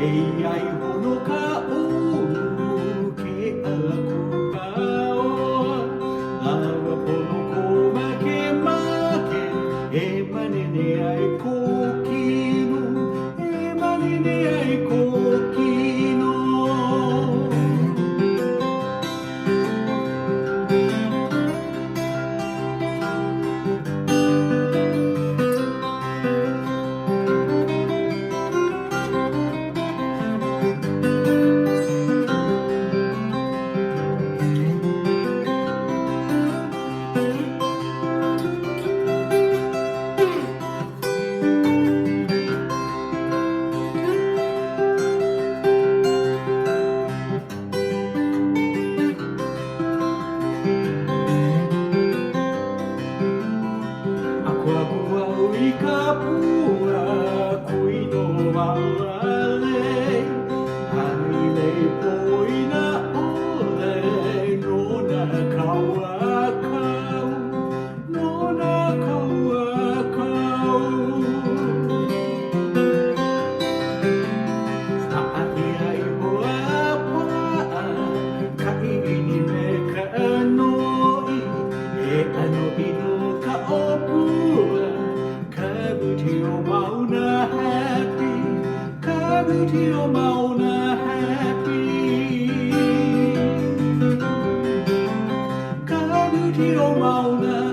Ei ai hono ka olu ke aku pao Awa pono ko make E manene ai kokino E manene ai kokino Kapua kui no wale Haile poina ole Nona kaua kau Nona kaua kau Aati ai hoa paa Kai ini me ka anoi E anoi no ka opua Kabutio mauna happy, kabutio mauna happy, kabutio mauna